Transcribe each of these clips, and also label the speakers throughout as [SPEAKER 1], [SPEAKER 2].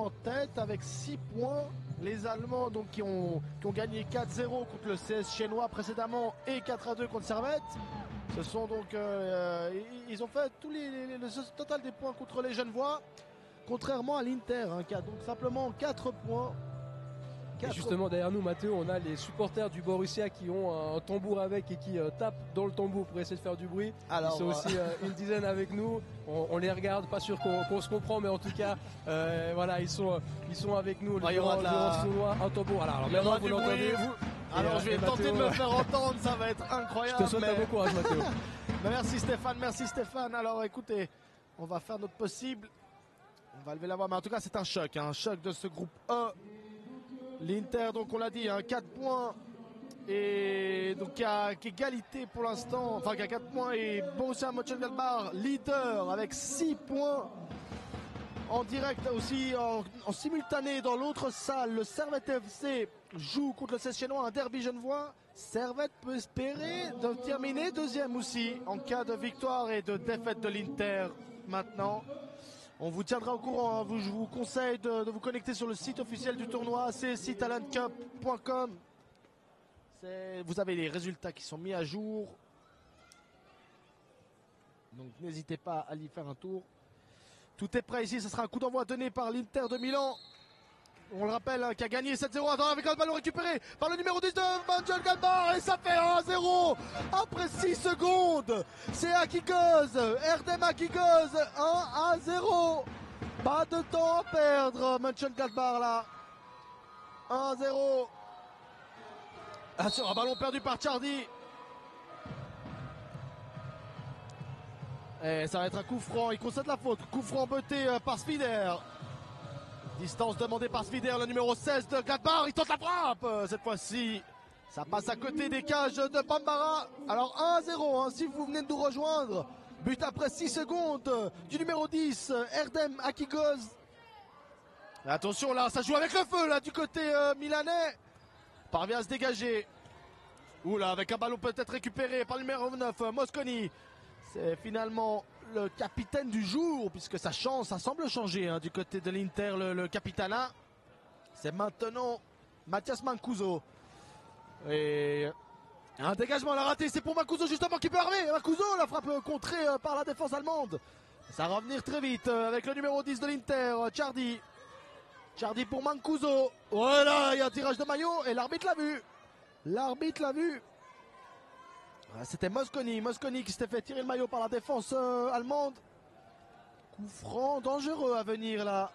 [SPEAKER 1] en tête avec 6 points. Les Allemands donc, qui ont gagné 4-0 contre le CS chinois précédemment et 4-2 contre Servette. Ce sont donc, ils ont fait le total des points contre les Genevois, contrairement à l'Inter, hein, qui a donc simplement 4 points.
[SPEAKER 2] Et justement derrière nous, Mathéo, on a les supporters du Borussia qui ont un tambour avec et qui tapent dans le tambour pour essayer de faire du bruit.
[SPEAKER 1] Alors,
[SPEAKER 2] ils sont aussi une dizaine avec nous. On les regarde, pas sûr qu'on se comprend, mais en tout cas, voilà, ils sont avec nous durant ce tournoi. Un tambour. Alors maintenant, vous l'entendez.
[SPEAKER 1] Alors je vais tenter de me faire entendre, ça va être incroyable.
[SPEAKER 2] Je te souhaite un bon courage, Mathéo.
[SPEAKER 1] Merci Stéphane. Alors écoutez, on va faire notre possible. On va lever la voix, mais en tout cas c'est un choc de ce groupe E. L'Inter, donc on l'a dit, 4 points et donc qui a égalité pour l'instant, enfin qui a 4 points, et Borussia Mönchengladbach leader avec 6 points. En direct aussi, en simultané dans l'autre salle, le Servette FC joue contre le CS chinois, un derby genevois. Servette peut espérer de terminer deuxième aussi en cas de victoire et de défaite de l'Inter maintenant. On vous tiendra au courant, hein. Je vous conseille de vous connecter sur le site officiel du tournoi, c'est ctalentcup.com. Vous avez les résultats qui sont mis à jour. Donc n'hésitez pas à y faire un tour. Tout est prêt ici, ce sera un coup d'envoi donné par l'Inter de Milan. On le rappelle, qui a gagné 7-0. Attends, avec le ballon récupéré par le numéro 10 de Mönchengladbach. Et ça fait 1-0 après 6 secondes. C'est Akigoz, Erdem Akigoz, 1-0. Pas de temps à perdre, Mönchengladbach là. 1-0. Un ballon perdu par Chardy. Et ça va être un coup franc, il concède la faute. Coup franc beuté par Svider. Distance demandée par Svider, le numéro 16 de Gladbach. Il tente la frappe cette fois-ci. Ça passe à côté des cages de Bambara. Alors 1-0 si vous venez de nous rejoindre. But après 6 secondes du numéro 10, Erdem Akigoz. Attention là, ça joue avec le feu là du côté milanais. Parvient à se dégager. Oula, avec un ballon peut-être récupéré par le numéro 9, Mosconi. C'est finalement le capitaine du jour, puisque ça semble changer du côté de l'Inter, le capitana. C'est maintenant Mathias Mancuso. Et un dégagement, la raté, c'est pour Mancuso justement qui peut armer. Mancuso, la frappe contrée par la défense allemande. Ça va revenir très vite avec le numéro 10 de l'Inter, Chardy. Chardy pour Mancuso. Voilà, il y a un tirage de maillot et l'arbitre l'a vu. L'arbitre l'a vu. C'était Mosconi qui s'était fait tirer le maillot par la défense allemande. Coup franc dangereux à venir là.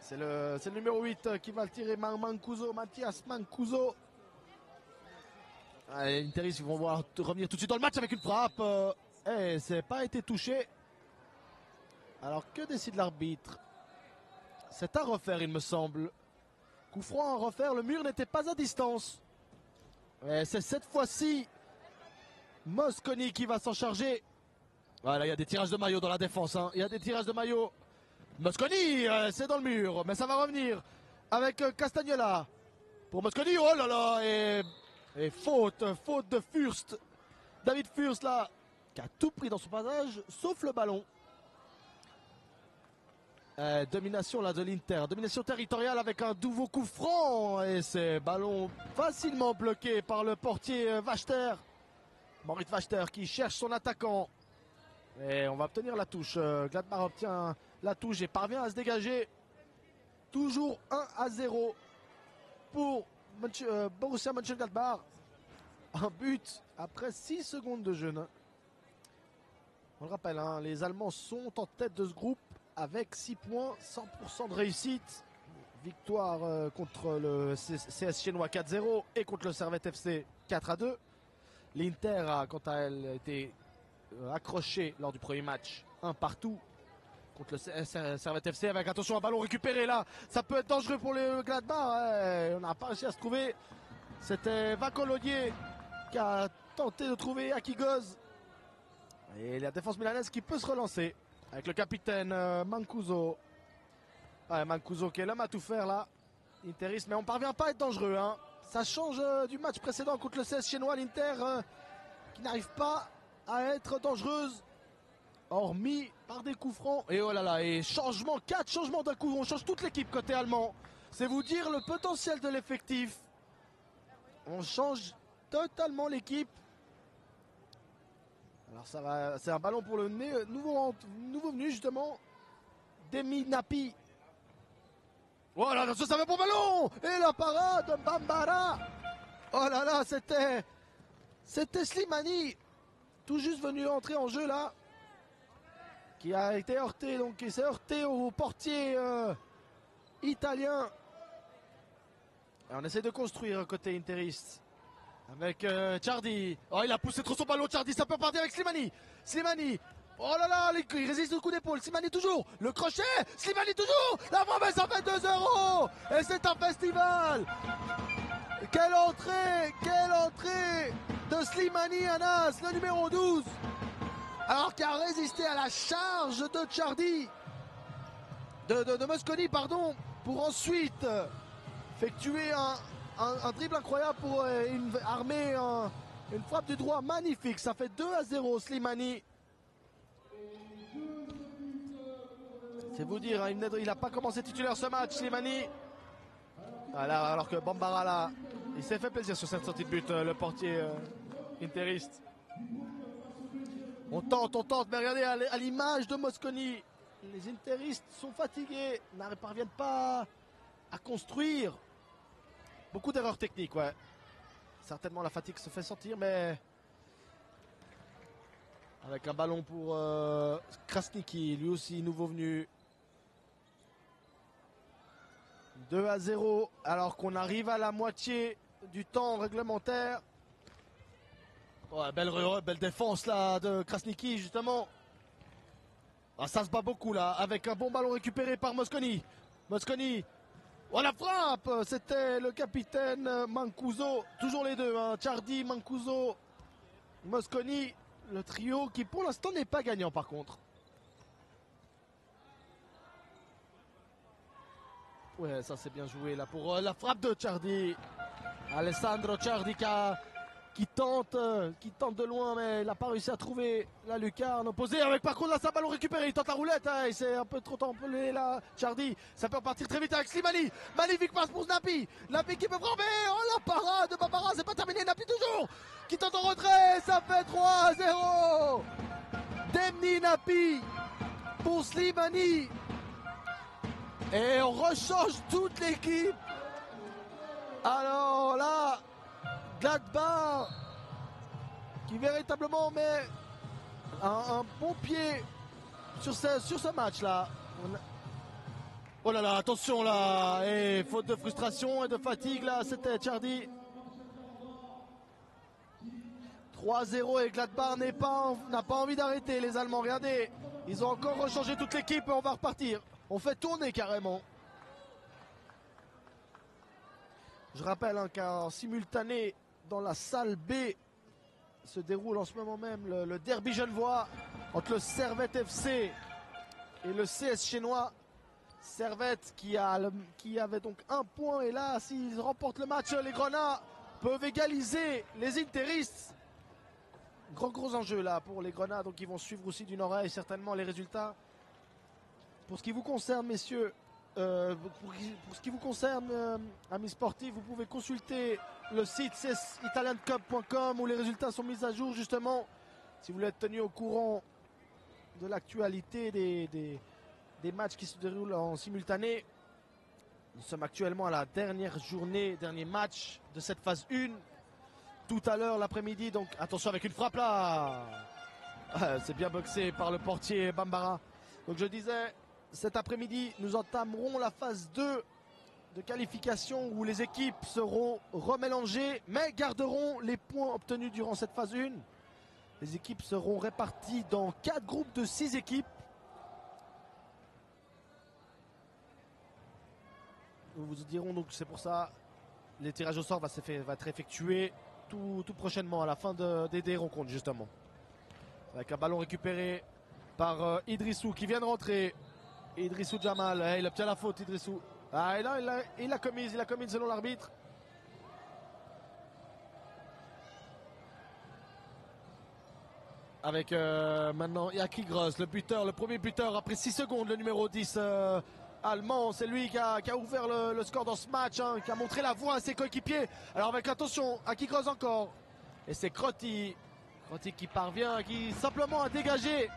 [SPEAKER 1] C'est le numéro 8 qui va le tirer, Mancuso, Mathias Mancuso. Les Interistes vont voir revenir tout de suite dans le match avec une frappe. Et c'est pas été touché. Alors que décide l'arbitre? C'est à refaire il me semble. Coup franc à refaire, le mur n'était pas à distance. Et c'est cette fois-ci Mosconi qui va s'en charger. Voilà, il y a des tirages de maillot dans la défense. Il y a des tirages de maillot. Mosconi, c'est dans le mur. Mais ça va revenir avec Castagnola. Pour Mosconi, oh là là. Et faute de Fürst. David Fürst là, qui a tout pris dans son passage, sauf le ballon. Domination là de l'Inter. Domination territoriale avec un nouveau coup franc. Et c'est ballon facilement bloqué par le portier Wachter. Moritz Wachter qui cherche son attaquant. Et on va obtenir la touche. Gladbach obtient la touche et parvient à se dégager. Toujours 1-0 pour Borussia Mönchengladbach. Un but après 6 secondes de jeu. On le rappelle, les Allemands sont en tête de ce groupe avec 6 points, 100% de réussite. Victoire contre le CS chinois 4-0 et contre le Servette FC 4-2. L'Inter a quant à elle été accroché lors du premier match, un partout contre le Servette FC, avec attention un ballon récupéré là, ça peut être dangereux pour le Gladbach. On n'a pas réussi à se trouver. C'était Vacolodier qui a tenté de trouver Akigoz. Et la défense milanaise qui peut se relancer avec le capitaine Mancuso. Mancuso qui est l'homme à tout faire là. Interiste, mais on ne parvient pas à être dangereux. Ça change du match précédent contre le CS chinois, l'Inter qui n'arrive pas à être dangereuse. hormis par des coups francs. Et oh là là, et changement, 4 changements d'un coup, on change toute l'équipe côté allemand. C'est vous dire le potentiel de l'effectif. On change totalement l'équipe. Alors ça va, c'est un ballon pour le nouveau venu justement, Demi Napi. Oh là là, ça va pour ballon. Et la parade de Bambara. Oh là là, c'était Slimani, tout juste venu entrer en jeu là, qui a été heurté, donc il s'est heurté au portier italien. Et on essaie de construire côté interiste avec Ciardi. Oh, il a poussé trop son ballon, Ciardi, ça peut partir avec Slimani. Slimani, oh là là, il résiste au coup d'épaule. Slimani toujours, le crochet, Slimani toujours, la promesse, ça fait 2-0. Et c'est un festival. Quelle entrée de Slimani Anas, le numéro 12. Alors qui a résisté à la charge de Ciardi, de Mosconi, pardon, pour ensuite effectuer un dribble incroyable pour armer une frappe du droit magnifique. Ça fait 2-0 Slimani. C'est vous dire, hein, il n'a pas commencé titulaire ce match, Slimani. Voilà, alors que Bambara là, il s'est fait plaisir sur cette sortie de but, le portier interiste. On tente, mais regardez à l'image de Mosconi, les interistes sont fatigués, ne parviennent pas à construire. Beaucoup d'erreurs techniques, ouais. Certainement la fatigue se fait sentir, mais avec un ballon pour Krasniki, lui aussi nouveau venu. 2-0, alors qu'on arrive à la moitié du temps réglementaire. Ouais, belle défense là de Krasniki justement. Ah, ça se bat beaucoup là, avec un bon ballon récupéré par Mosconi. Mosconi, oh la frappe, c'était le capitaine Mancuso, toujours les deux, hein, Ciardi, Mancuso, Mosconi, le trio qui pour l'instant n'est pas gagnant par contre. Ouais, ça c'est bien joué là pour la frappe de Ciardi. Alessandro Ciardi qui tente de loin, mais il n'a pas réussi à trouver la lucarne opposée. Avec par contre là, sa ballon récupéré, il tente la roulette, hein, il s'est un peu trop tempelé là. Ciardi, ça peut partir très vite avec Slimani. Magnifique passe pour Napi. Napi qui peut frapper. Oh la parade de Bambara, c'est pas terminé. Napi toujours qui tente en retrait, ça fait 3-0. Demni Napi pour Slimani. Et on rechange toute l'équipe. Alors là, Gladbach qui véritablement met un bon pied sur ce match là. Oh là là, attention là, et faute de frustration et de fatigue là, c'était Ciardi. 3-0 et Gladbach n'a pas envie d'arrêter les Allemands. Regardez, ils ont encore rechangé toute l'équipe et on va repartir. On fait tourner carrément. Je rappelle hein, qu'en simultané dans la salle B se déroule en ce moment même le derby genevois entre le Servette FC et le CS chinois. Servette qui avait donc un point, et là s'ils remportent le match, les Grenats peuvent égaliser les interistes. Gros enjeu là pour les Grenats, donc ils vont suivre aussi d'une oreille certainement les résultats. Pour ce qui vous concerne messieurs, pour ce qui vous concerne amis sportifs, vous pouvez consulter le site csitaliancup.com où les résultats sont mis à jour justement, si vous voulez être tenu au courant de l'actualité des matchs qui se déroulent en simultané. Nous sommes actuellement à la dernière journée, dernier match de cette phase 1. Tout à l'heure l'après-midi, donc attention avec une frappe là. C'est bien boxé par le portier Bambara. Donc je disais, cet après-midi, nous entamerons la phase 2 de qualification où les équipes seront remélangées mais garderont les points obtenus durant cette phase 1. Les équipes seront réparties dans 4 groupes de 6 équipes. Nous vous dirons donc, c'est pour ça, les tirages au sort va être effectué tout prochainement à la fin des rencontres justement. Avec un ballon récupéré par Idrissou qui vient de rentrer. Idrissou Jamal, il obtient la faute Idrissou. Ah, il a commise selon l'arbitre. avec maintenant Jaki Gross, le premier buteur après 6 secondes, le numéro 10 allemand. C'est lui qui a ouvert le score dans ce match, hein, qui a montré la voie à ses coéquipiers. Alors avec attention, Jaki Gross encore. Et c'est Crotty qui parvient, qui simplement a dégagé.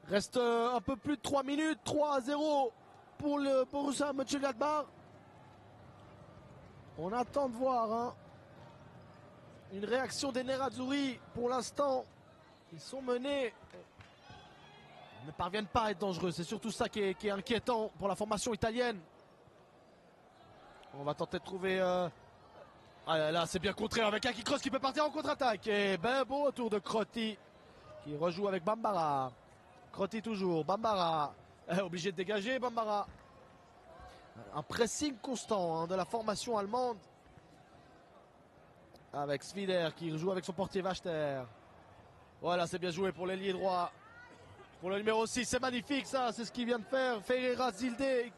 [SPEAKER 1] Reste un peu plus de 3 minutes, 3-0 pour le Borussia Mönchengladbach. On attend de voir hein, une réaction des Nerazzurri. Pour l'instant, ils sont menés. Ils ne parviennent pas à être dangereux. C'est surtout ça qui est inquiétant pour la formation italienne. On va tenter de trouver... Ah, là, c'est bien contré avec Jaki Gross qui peut partir en contre-attaque. Et ben beau retour de Crotty qui rejoue avec Bambara. Crotty toujours, Bambara. Obligé de dégager, Bambara. Un pressing constant hein, de la formation allemande. Avec Svider qui joue avec son portier Wachter. Voilà, c'est bien joué pour l'ailier droit. Pour le numéro 6, c'est magnifique ça, c'est ce qu'il vient de faire. Ferreira Zilde.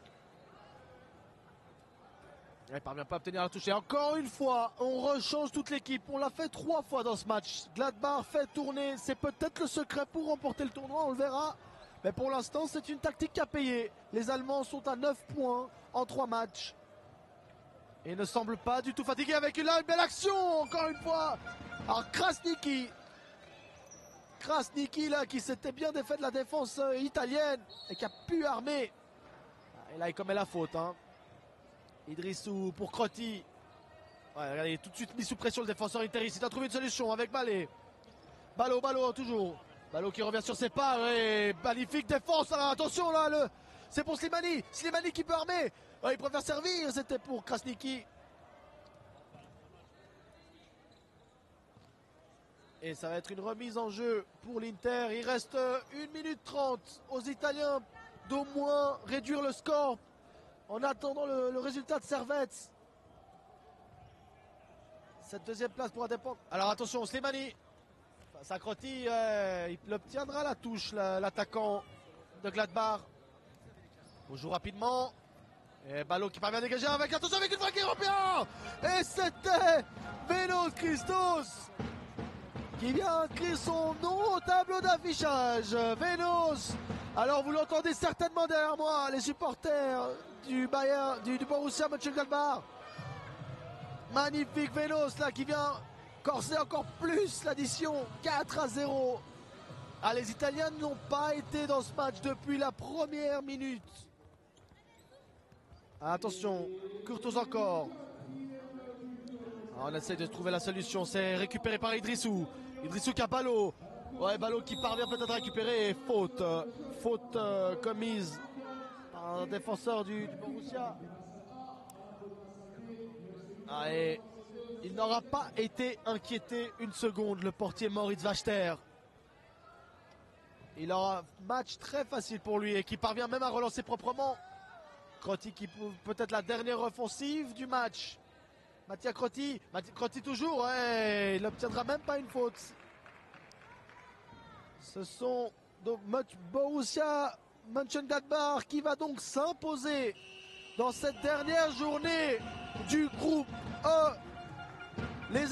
[SPEAKER 1] Il ne parvient pas à obtenir la touche. Et encore une fois, on rechange toute l'équipe. On l'a fait 3 fois dans ce match. Gladbach fait tourner. C'est peut-être le secret pour remporter le tournoi, on le verra. Mais pour l'instant, c'est une tactique qui a payé. Les Allemands sont à 9 points en 3 matchs. Et ne semblent pas du tout fatigués avec une belle action, encore une fois. Alors Krasniqi là, qui s'était bien défait de la défense italienne et qui a pu armer. Et là, il commet la faute. Hein. Idrissou pour Crotty. Ouais, regardez, tout de suite mis sous pression le défenseur interiste. Il a trouvé une solution avec Balé. Ballot toujours. Ballot qui revient sur ses pas. Et magnifique défense. Alors attention là, c'est pour Slimani. Slimani qui peut armer. Ouais, il préfère servir. C'était pour Krasniqi. Et ça va être une remise en jeu pour l'Inter. Il reste 1 minute 30 aux Italiens d'au moins réduire le score en attendant le résultat de Servette. Cette deuxième place pourra dépendre. Alors attention, Slimani. Ça Crotty, il obtiendra la touche, l'attaquant de Gladbach. On joue rapidement. Et Ballot qui parvient à dégager avec attention avec une frappe européenne. Et c'était Vénos Christos qui vient inscrire son nom au tableau d'affichage. Vénos. Alors vous l'entendez certainement derrière moi, les supporters du Bayern, du Borussia Mönchengladbach. Magnifique Vénos là qui vient corser encore plus l'addition. 4-0. Ah, les Italiens n'ont pas été dans ce match depuis la première minute. Attention, Courtois encore. Alors, on essaie de trouver la solution. C'est récupéré par Idrissou. Idrissou qui a Ballot. Ouais, Ballot qui parvient peut-être à récupérer. Et faute. Faute commise par un défenseur du Borussia. Ah, et il n'aura pas été inquiété une seconde, le portier Moritz Wachter. Il aura un match très facile pour lui et qui parvient même à relancer proprement. Crotty qui peut-être la dernière offensive du match. Mattia Crotty. Crotty toujours, ouais, il n'obtiendra même pas une faute. Ce sont donc Borussia Mönchengladbach qui va donc s'imposer dans cette dernière journée du groupe E